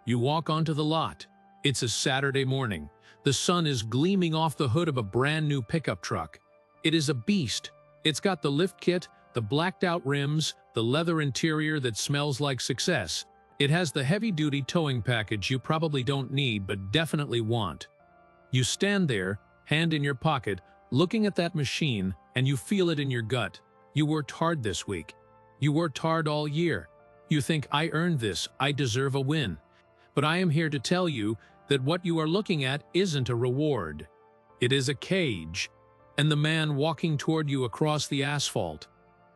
You walk onto the lot. It's a Saturday morning. The sun is gleaming off the hood of a brand new pickup truck. It is a beast. It's got the lift kit, the blacked-out rims, the leather interior that smells like success. It has the heavy-duty towing package you probably don't need but definitely want. You stand there, hand in your pocket, looking at that machine, and you feel it in your gut. You worked hard this week. You worked hard all year. You think, I earned this, I deserve a win. But I am here to tell you that what you are looking at isn't a reward. It is a cage. And the man walking toward you across the asphalt,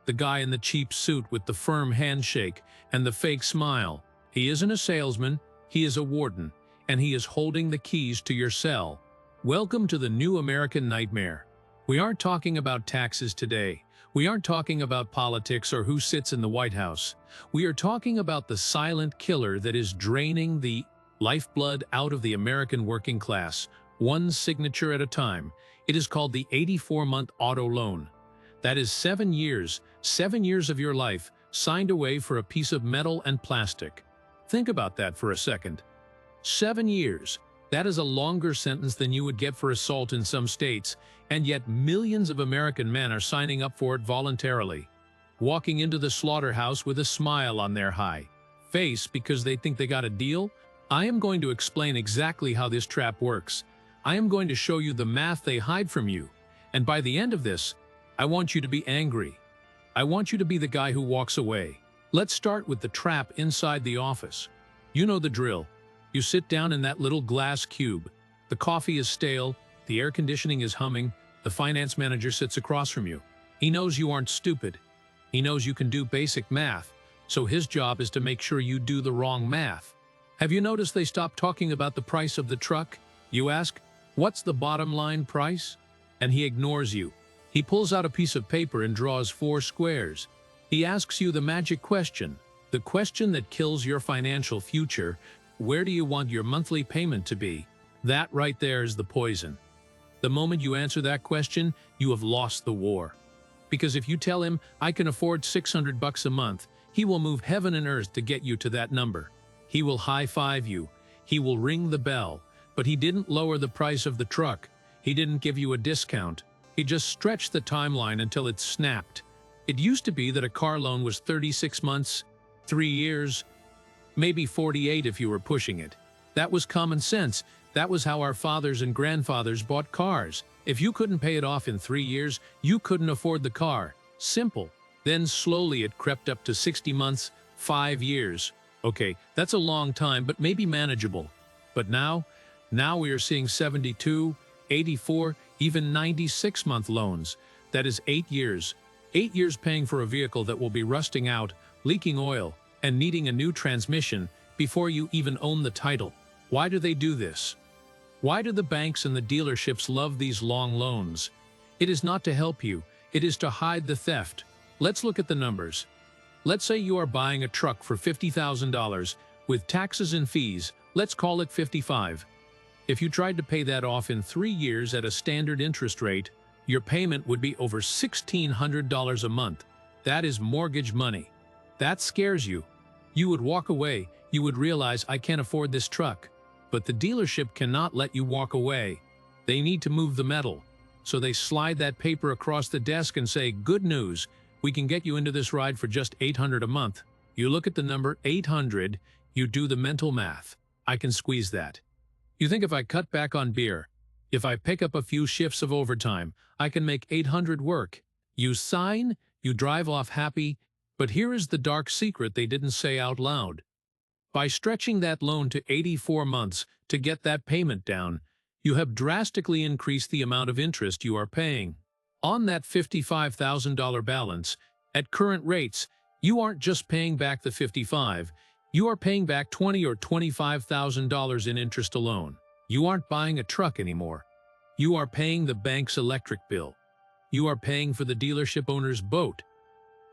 the guy in the cheap suit with the firm handshake and the fake smile, he isn't a salesman, he is a warden, and he is holding the keys to your cell. Welcome to the new American nightmare. We aren't talking about taxes today. We aren't talking about politics or who sits in the White House. We are talking about the silent killer that is draining the lifeblood out of the American working class, one signature at a time. It is called the 84-month auto loan. That is 7 years of your life, signed away for a piece of metal and plastic. Think about that for a second. 7 years. That is a longer sentence than you would get for assault in some states, and yet millions of American men are signing up for it voluntarily, walking into the slaughterhouse with a smile on their face because they think they got a deal. I am going to explain exactly how this trap works. I am going to show you the math they hide from you, and by the end of this, I want you to be angry. I want you to be the guy who walks away. Let's start with the trap inside the office. You know the drill. You sit down in that little glass cube. The coffee is stale, the air conditioning is humming, the finance manager sits across from you. He knows you aren't stupid. He knows you can do basic math, so his job is to make sure you do the wrong math. Have you noticed they stopped talking about the price of the truck? You ask, what's the bottom line price? And he ignores you. He pulls out a piece of paper and draws 4 squares. He asks you the magic question, the question that kills your financial future. Where do you want your monthly payment to be? That right there is the poison. The moment you answer that question, you have lost the war. Because if you tell him, I can afford $600 a month, he will move heaven and earth to get you to that number. He will high-five you. He will ring the bell. But he didn't lower the price of the truck. He didn't give you a discount. He just stretched the timeline until it snapped. It used to be that a car loan was 36 months, 3 years, maybe 48 if you were pushing it. That was common sense. That was how our fathers and grandfathers bought cars. If you couldn't pay it off in 3 years, you couldn't afford the car. Simple. Then slowly it crept up to 60 months, 5 years. Okay, that's a long time, but maybe manageable. But now we are seeing 72, 84, even 96-month loans. That is 8 years. 8 years paying for a vehicle that will be rusting out, leaking oil, and needing a new transmission before you even own the title. Why do they do this? Why do the banks and the dealerships love these long loans? It is not to help you. It is to hide the theft. Let's look at the numbers. Let's say you are buying a truck for $50,000 with taxes and fees. Let's call it 55. If you tried to pay that off in 3 years at a standard interest rate, your payment would be over $1,600 a month. That is mortgage money. That scares you. You would walk away. You would realize, I can't afford this truck. But the dealership cannot let you walk away. They need to move the metal. So they slide that paper across the desk and say, good news, we can get you into this ride for just $800 a month. You look at the number 800, you do the mental math. I can squeeze that. You think if I cut back on beer, if I pick up a few shifts of overtime, I can make 800 work. You sign, you drive off happy, but here is the dark secret they didn't say out loud. By stretching that loan to 84 months to get that payment down, you have drastically increased the amount of interest you are paying. On that $55,000 balance, at current rates, you aren't just paying back the 55, you are paying back $20,000 or $25,000 in interest alone. You aren't buying a truck anymore. You are paying the bank's electric bill. You are paying for the dealership owner's boat.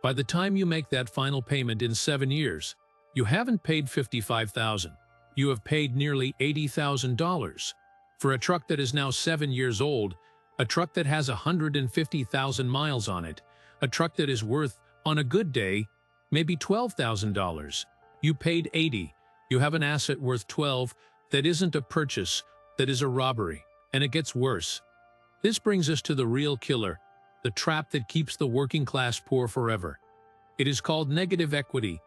By the time you make that final payment in 7 years, you haven't paid $55,000. You have paid nearly $80,000 for a truck that is now 7 years old, a truck that has 150,000 miles on it, a truck that is worth, on a good day, maybe $12,000. You paid $80,000. You have an asset worth 12 that isn't a purchase, that is a robbery. And it gets worse. This brings us to the real killer, the trap that keeps the working class poor forever. It is called negative equity.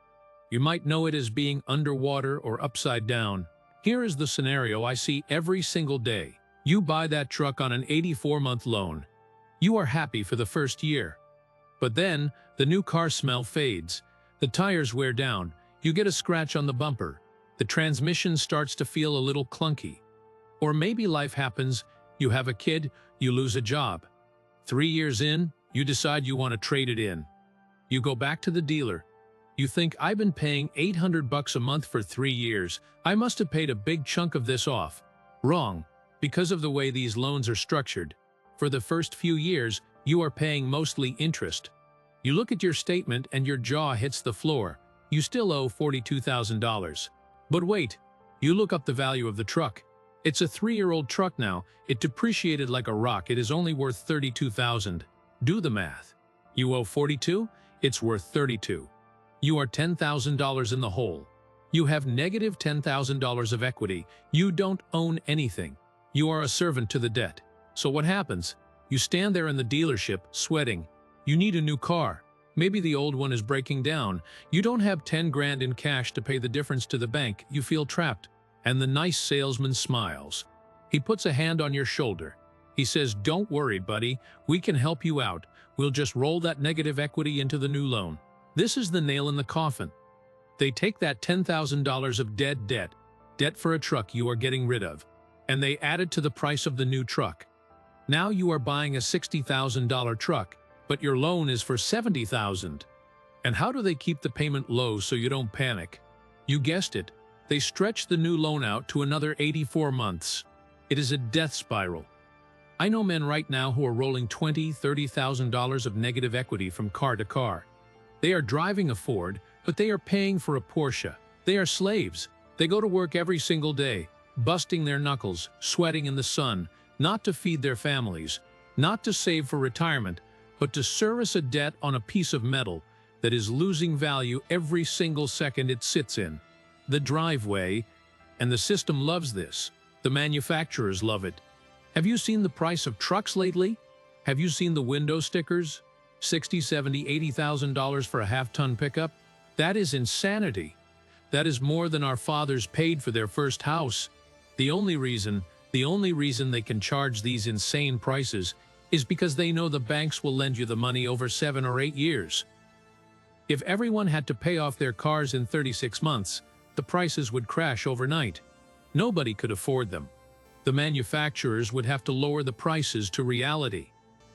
You might know it as being underwater or upside down. Here is the scenario I see every single day. You buy that truck on an 84-month loan. You are happy for the first year. But then, the new car smell fades. The tires wear down. You get a scratch on the bumper. The transmission starts to feel a little clunky. Or maybe life happens, you have a kid, you lose a job. 3 years in, you decide you want to trade it in. You go back to the dealer. You think, I've been paying $800 a month for 3 years. I must have paid a big chunk of this off. Wrong. Because of the way these loans are structured. For the first few years, you are paying mostly interest. You look at your statement and your jaw hits the floor. You still owe $42,000. But wait, you look up the value of the truck. It's a 3-year-old truck now. It depreciated like a rock. It is only worth $32,000. Do the math. You owe $42, it's worth $32. You are $10,000 in the hole. You have negative $10,000 of equity. You don't own anything. You are a servant to the debt. So what happens? You stand there in the dealership, sweating. You need a new car. Maybe the old one is breaking down. You don't have 10 grand in cash to pay the difference to the bank. You feel trapped. And the nice salesman smiles. He puts a hand on your shoulder. He says, don't worry, buddy. We can help you out. We'll just roll that negative equity into the new loan. This is the nail in the coffin. They take that $10,000 of dead debt for a truck you are getting rid of, and they add it to the price of the new truck. Now you are buying a $60,000 truck, but your loan is for $70,000. And how do they keep the payment low so you don't panic? You guessed it. They stretch the new loan out to another 84 months. It is a death spiral. I know men right now who are rolling $20,000, $30,000 of negative equity from car to car. They are driving a Ford, but they are paying for a Porsche. They are slaves. They go to work every single day, busting their knuckles, sweating in the sun, not to feed their families, not to save for retirement, but to service a debt on a piece of metal that is losing value every single second it sits in. The driveway, and the system loves this. The manufacturers love it. Have you seen the price of trucks lately? Have you seen the window stickers? $60,000, $70,000, $80,000 for a half-ton pickup? That is insanity. That is more than our fathers paid for their first house. The only reason they can charge these insane prices is because they know the banks will lend you the money over 7 or 8 years. If everyone had to pay off their cars in 36 months, the prices would crash overnight. Nobody could afford them. The manufacturers would have to lower the prices to reality.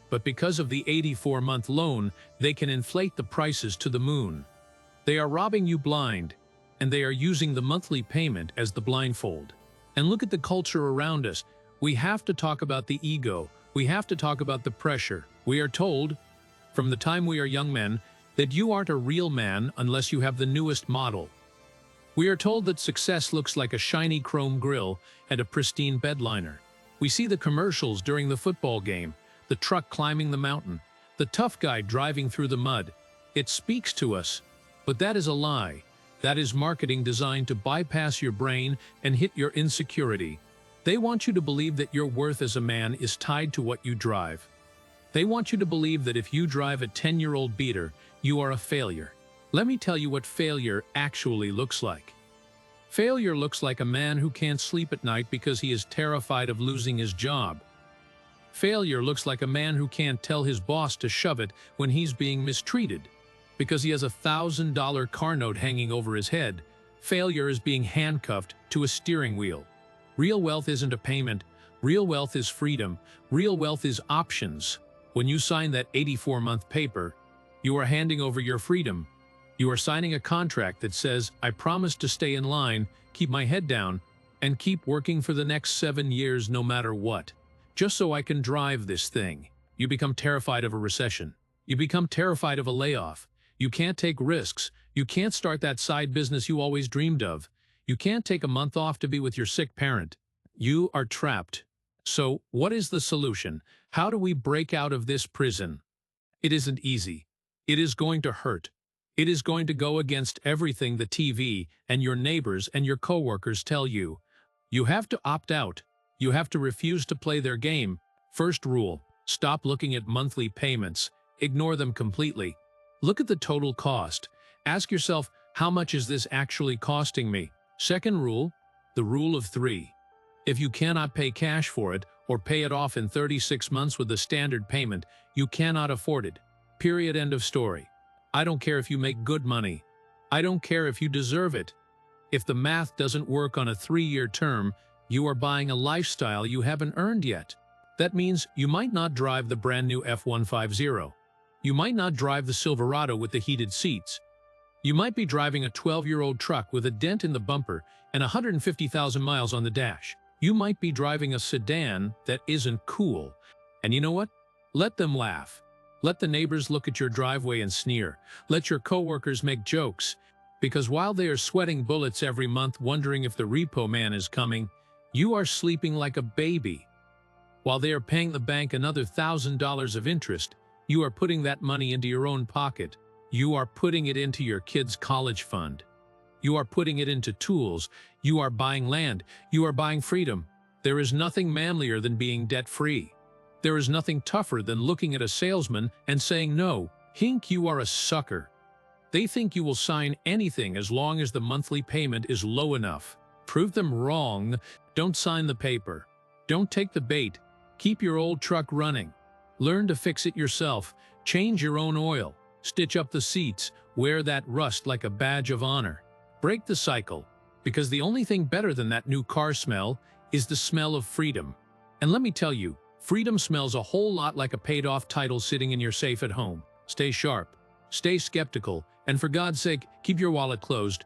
But because of the 84-month loan, they can inflate the prices to the moon. They are robbing you blind, and they are using the monthly payment as the blindfold. And look at the culture around us. We have to talk about the ego. We have to talk about the pressure. We are told, from the time we are young men, that you aren't a real man unless you have the newest model. We are told that success looks like a shiny chrome grille and a pristine bedliner. We see the commercials during the football game, the truck climbing the mountain, the tough guy driving through the mud. It speaks to us, but that is a lie. That is marketing designed to bypass your brain and hit your insecurity. They want you to believe that your worth as a man is tied to what you drive. They want you to believe that if you drive a 10-year-old beater, you are a failure. Let me tell you what failure actually looks like. Failure looks like a man who can't sleep at night because he is terrified of losing his job. Failure looks like a man who can't tell his boss to shove it when he's being mistreated because he has a $1,000 car note hanging over his head. Failure is being handcuffed to a steering wheel. Real wealth isn't a payment. Real wealth is freedom. Real wealth is options. When you sign that 84-month paper, you are handing over your freedom. You are signing a contract that says, I promise to stay in line, keep my head down, and keep working for the next 7 years no matter what, just so I can drive this thing. You become terrified of a recession. You become terrified of a layoff. You can't take risks. You can't start that side business you always dreamed of. You can't take a month off to be with your sick parent. You are trapped. So, what is the solution? How do we break out of this prison? It isn't easy. It is going to hurt. It is going to go against everything the TV and your neighbors and your coworkers tell you. You have to opt out. You have to refuse to play their game. First rule, stop looking at monthly payments. Ignore them completely. Look at the total cost. Ask yourself, how much is this actually costing me? Second rule, the rule of three. If you cannot pay cash for it or pay it off in 36 months with a standard payment, you cannot afford it. Period. End of story. I don't care if you make good money. I don't care if you deserve it. If the math doesn't work on a 3-year term, you are buying a lifestyle you haven't earned yet. That means you might not drive the brand new F-150. You might not drive the Silverado with the heated seats. You might be driving a 12-year-old truck with a dent in the bumper and 150,000 miles on the dash. You might be driving a sedan that isn't cool. And you know what? Let them laugh. Let the neighbors look at your driveway and sneer. Let your coworkers make jokes. Because while they are sweating bullets every month wondering if the repo man is coming, you are sleeping like a baby. While they are paying the bank another $1,000 of interest, you are putting that money into your own pocket. You are putting it into your kids' college fund. You are putting it into tools. You are buying land. You are buying freedom. There is nothing manlier than being debt-free. There is nothing tougher than looking at a salesman and saying, "No, Hink, you are a sucker." They think you will sign anything as long as the monthly payment is low enough. Prove them wrong. Don't sign the paper. Don't take the bait. Keep your old truck running. Learn to fix it yourself. Change your own oil. Stitch up the seats. Wear that rust like a badge of honor. Break the cycle, because the only thing better than that new car smell is the smell of freedom. And let me tell you, freedom smells a whole lot like a paid-off title sitting in your safe at home. Stay sharp, stay skeptical, and for God's sake, keep your wallet closed.